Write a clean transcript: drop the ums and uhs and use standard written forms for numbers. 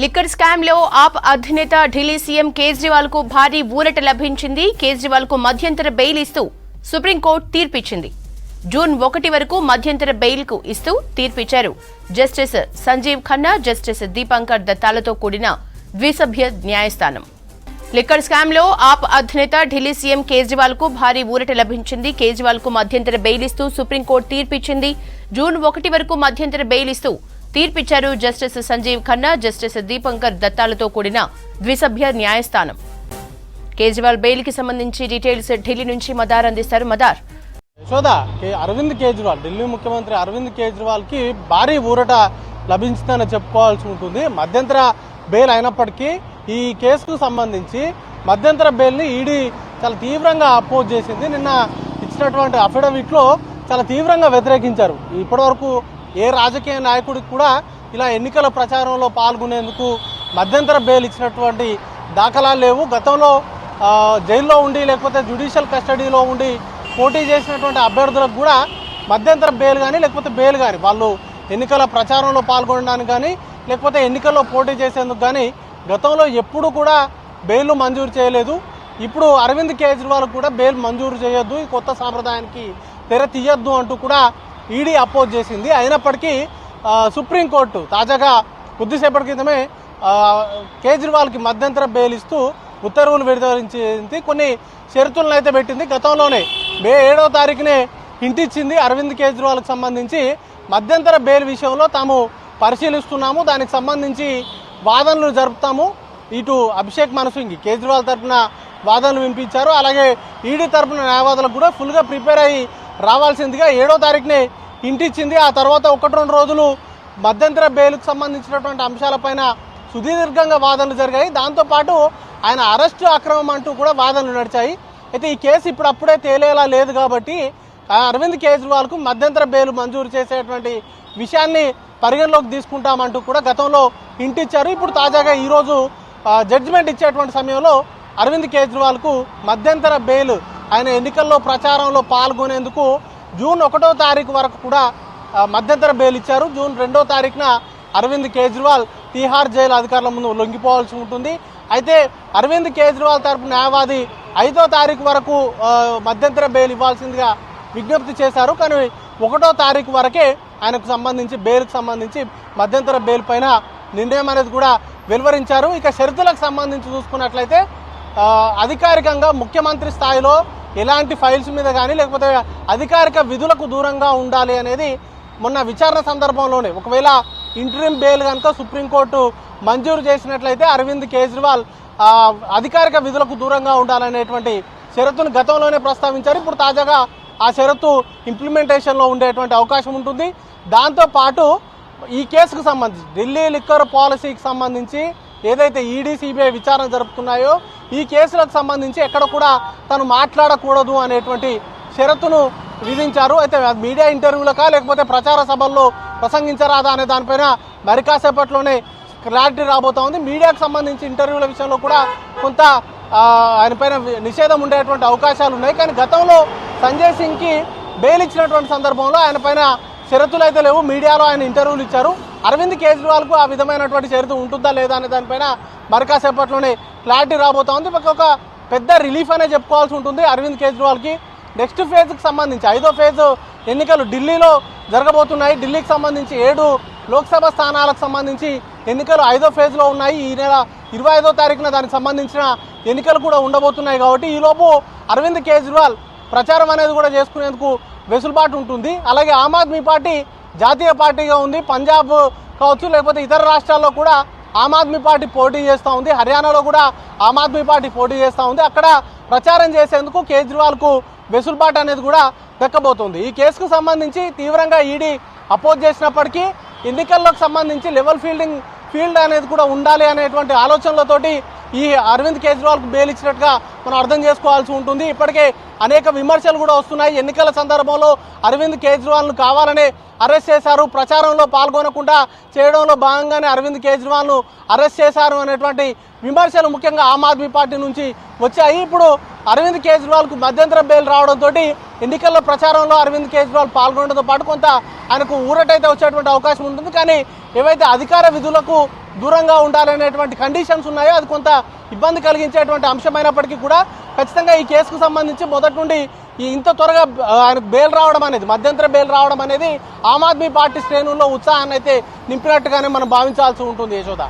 Liquor scam లో ఆప్ అధినేత Delhi CM Kejriwal కు భారీ ఊరట లభించింది. కేజ్రీవాల్ కు మధ్యంతర బెయిల్ ఇస్తూ సుప్రీంకోర్టు తీర్పిచ్చింది. జూన్ 1 వరకు మధ్యంతర బెయిల్ కు ఇస్తూ తీర్పిచ్చారు. జస్టిస్ సంజీవ్ ఖన్నా, జస్టిస్ దీపంకర్ దత్తాలతో కూడిన ద్విసభ్య న్యాయస్థానం. లిక్కర్ స్కామ్ లో ఆప్ అధినేత ఢిల్లీ సీఎం కేజ్రీవాల్ కు భారీ ఊరట లభించింది. కేజ్రీవాల్ కు మధ్యంతర బెయిల్ ఇస్తూ సుప్రీంకోర్టు తీర్పిచ్చింది. జూన్ 1 వరకు మధ్యంతర బెయిల్ ఇస్తూ తీర్పిచ్చారు. జస్టిస్ సంజీవ్ ఖన్నా, జస్టిస్ దీపంకర్ దత్తాలతో కూడిన ద్విసభ్య న్యాయస్థానం. కేజ్రీవాల్ బెయిల్ కి సంబంధించి డీటెయిల్స్ ఢిల్లీ నుంచి మదార్ అందిస్తారు. మదార్. అరవింద్ కేజ్రీవాల్, ఢిల్లీ ముఖ్యమంత్రి అరవింద్ కేజ్రీవాల్ కి భారీ ఊరట లభించిందని చెప్పుకోవాల్సి ఉంటుంది. మధ్యంతర బెయిల్ అయినప్పటికీ ఈ కేసుకు సంబంధించి మధ్యంతర బెయిల్ని ఈడీ చాలా తీవ్రంగా అపోజ్ చేసింది. నిన్న ఇచ్చినటువంటి అఫిడవిట్లో చాలా తీవ్రంగా వ్యతిరేకించారు. ఇప్పటివరకు ఏ రాజకీయ నాయకుడికి కూడా ఇలా ఎన్నికల ప్రచారంలో పాల్గొనేందుకు మధ్యంతర బెయిల్ ఇచ్చినటువంటి దాఖలాలు లేవు. గతంలో జైల్లో ఉండి లేకపోతే జ్యుడిషియల్ కస్టడీలో ఉండి పోటీ చేసినటువంటి అభ్యర్థులకు కూడా మధ్యంతర బెయిల్ కానీ లేకపోతే బెయిల్ కానీ వాళ్ళు ఎన్నికల ప్రచారంలో పాల్గొనడానికి కానీ లేకపోతే ఎన్నికల్లో పోటీ చేసేందుకు కానీ గతంలో ఎప్పుడు కూడా బెయిల్ మంజూరు చేయలేదు. ఇప్పుడు అరవింద్ కేజ్రీవాల్ కూడా బెయిల్ మంజూరు చేయొద్దు, ఈ కొత్త సాంప్రదాయానికి తెర తీయొద్దు అంటూ కూడా ఈడీ అపోజ్ చేసింది. అయినప్పటికీ సుప్రీంకోర్టు తాజాగా కొద్దిసేపటి క్రితమే కేజ్రీవాల్కి మధ్యంతర బెయిల్ ఇస్తూ ఉత్తర్వులు విడుదలించింది. కొన్ని షరతులను అయితే పెట్టింది. గతంలోనే మే 7వ తారీఖునే ఇంటిచ్చింది. అరవింద్ కేజ్రీవాల్కి సంబంధించి మధ్యంతర బెయిల్ విషయంలో తాము పరిశీలిస్తున్నాము, దానికి సంబంధించి వాదనలు జరుపుతాము. ఇటు అభిషేక్ మను సింఘ్ కేజ్రీవాల్ తరఫున వాదనలు వినిపించారు. అలాగే ఈడీ తరఫున న్యాయవాదులకు కూడా ఫుల్గా ప్రిపేర్ అయ్యి రావాల్సిందిగా 7వ తారీఖునే ఇంటిచ్చింది. ఆ తర్వాత 1-2 రోజులు మధ్యంతర బెయిల్కు సంబంధించినటువంటి అంశాలపైన సుదీర్ఘంగా వాదనలు జరిగాయి. దాంతోపాటు ఆయన అరెస్టు అక్రమం అంటూ కూడా వాదనలు నడిచాయి. అయితే ఈ కేసు ఇప్పుడప్పుడే తేలేలా లేదు కాబట్టి అరవింద్ కేజ్రీవాల్కు మధ్యంతర బెయిల్ మంజూరు చేసేటువంటి విషయాన్ని పరిగణలోకి తీసుకుంటామంటూ కూడా గతంలో ఇంటిచ్చారు. ఇప్పుడు తాజాగా ఈరోజు జడ్జిమెంట్ ఇచ్చేటువంటి సమయంలో అరవింద్ కేజ్రీవాల్కు మధ్యంతర బెయిల్ ఆయన ఎన్నికల్లో ప్రచారంలో పాల్గొనేందుకు జూన్ 1వ తారీఖు వరకు కూడా మధ్యంతర బెయిల్ ఇచ్చారు. జూన్ 2వ తారీఖున అరవింద్ కేజ్రీవాల్ తిహార్ జైలు అధికారుల ముందు లొంగిపోవాల్సి ఉంటుంది. అయితే అరవింద్ కేజ్రీవాల్ తరపు న్యాయవాది 5వ తారీఖు వరకు మధ్యంతర బెయిల్ ఇవ్వాల్సిందిగా విజ్ఞప్తి చేశారు. కానీ 1వ తారీఖు వరకే ఆయనకు సంబంధించి బెయిల్కి సంబంధించి మధ్యంతర బెయిల్ పైన నిర్ణయం అనేది కూడా వెలువరించారు. ఇక షరతులకు సంబంధించి చూసుకున్నట్లయితే అధికారికంగా ముఖ్యమంత్రి స్థాయిలో ఎలాంటి ఫైల్స్ మీద కానీ లేకపోతే అధికారిక విధులకు దూరంగా ఉండాలి అనేది మొన్న విచారణ సందర్భంలోనే ఒకవేళ ఇంటరిమ్ బెయిల్ కనుక సుప్రీంకోర్టు మంజూరు చేసినట్లయితే అరవింద్ కేజ్రీవాల్ అధికారిక విధులకు దూరంగా ఉండాలనేటువంటి షరతును గతంలోనే ప్రస్తావించారు. ఇప్పుడు తాజాగా ఆ షరతు ఇంప్లిమెంటేషన్లో ఉండేటువంటి అవకాశం ఉంటుంది. దాంతోపాటు ఈ కేసుకు సంబంధించి ఢిల్లీ లిక్కర్ పాలసీకి సంబంధించి ఏదైతే ఈడీ సిబిఐ విచారణ జరుపుతున్నాయో ఈ కేసులకు సంబంధించి ఎక్కడ కూడా తను మాట్లాడకూడదు అనేటువంటి షరతును విధించారు. అయితే మీడియా ఇంటర్వ్యూలకా లేకపోతే ప్రచార సభల్లో ప్రసంగించరాదా అనే దానిపైన మరి కాసేపట్లోనే క్లారిటీ రాబోతా ఉంది. మీడియాకు సంబంధించి ఇంటర్వ్యూల విషయంలో కూడా కొంత ఆయన పైన నిషేధం ఉండేటువంటి అవకాశాలు ఉన్నాయి. కానీ గతంలో సంజయ్ సింగ్కి బెయిల్ ఇచ్చినటువంటి సందర్భంలో ఆయన పైన షరతులు అయితే లేవు. మీడియాలో ఆయన ఇంటర్వ్యూలు ఇచ్చారు. అరవింద్ కేజ్రీవాల్కు ఆ విధమైనటువంటి షరతు ఉంటుందా లేదా అనే దానిపైన మరి కాసేపట్లోనే క్లారిటీ రాబోతా ఉంది. ఒక పెద్ద రిలీఫ్ అనే చెప్పుకోవాల్సి ఉంటుంది అరవింద్ కేజ్రీవాల్కి. నెక్స్ట్ ఫేజ్కి సంబంధించి 5వ ఫేజ్ ఎన్నికలు ఢిల్లీలో జరగబోతున్నాయి. ఢిల్లీకి సంబంధించి 7 లోక్సభ స్థానాలకు సంబంధించి ఎన్నికలు 5వ ఫేజ్లో ఉన్నాయి. ఈ నెల 25వ తారీఖున దానికి సంబంధించిన ఎన్నికలు కూడా ఉండబోతున్నాయి. కాబట్టి ఈలోపు అరవింద్ కేజ్రీవాల్ ప్రచారం అనేది కూడా చేసుకునేందుకు వెసులుబాటు ఉంటుంది. అలాగే ఆమ్ ఆద్మీ పార్టీ జాతీయ పార్టీగా ఉంది. పంజాబ్ కావచ్చు లేకపోతే ఇతర రాష్ట్రాల్లో కూడా ఆమ్ ఆద్మీ పార్టీ పోటీ చేస్తూ ఉంది. హర్యానాలో కూడా ఆమ్ ఆద్మీ పార్టీ పోటీ చేస్తూ ఉంది. అక్కడ ప్రచారం చేసేందుకు కేజ్రీవాల్కు వెసులుబాటు అనేది కూడా దక్కబోతుంది. ఈ కేసుకు సంబంధించి తీవ్రంగా ఈడీ అపోజ్ చేసినప్పటికీ ఎన్నికల్లోకి సంబంధించి లెవెల్ ఫీల్డ్ అనేది కూడా ఉండాలి అనేటువంటి ఆలోచనలతోటి ఈ అరవింద్ కేజ్రీవాల్కు బెయిల్ ఇచ్చినట్టుగా మనం అర్థం చేసుకోవాల్సి ఉంటుంది. ఇప్పటికే అనేక విమర్శలు కూడా వస్తున్నాయి. ఎన్నికల సందర్భంలో అరవింద్ కేజ్రీవాల్ను కావాలనే అరెస్ట్ చేశారు, ప్రచారంలో పాల్గొనకుండా చేయడంలో భాగంగానే అరవింద్ కేజ్రీవాల్ను అరెస్ట్ చేశారు అనేటువంటి విమర్శలు ముఖ్యంగా ఆమ్ ఆద్మీ పార్టీ నుంచి వచ్చాయి. ఇప్పుడు అరవింద్ కేజ్రీవాల్కు మధ్యంతర బెయిల్ రావడంతో ఎన్నికల్లో ప్రచారంలో అరవింద్ కేజ్రీవాల్ పాల్గొనడంతో పాటు కొంత ఆయనకు ఊరటైతే వచ్చేటువంటి అవకాశం ఉంటుంది. కానీ ఏవైతే అధికార విధులకు దూరంగా ఉండాలనేటువంటి కండిషన్స్ ఉన్నాయో అది కొంత ఇబ్బంది కలిగించేటువంటి అంశమైనప్పటికీ కూడా ఖచ్చితంగా ఈ కేసుకు సంబంధించి మొదటి నుండి ఇంత త్వరగా ఆయనకు బెయిల్ రావడం అనేది, మధ్యంతర బెయిల్ రావడం అనేది ఆమ్ ఆద్మీ పార్టీ శ్రేణుల్లో ఉత్సాహాన్ని అయితే నింపినట్టుగానే మనం భావించాల్సి ఉంటుంది యశోద.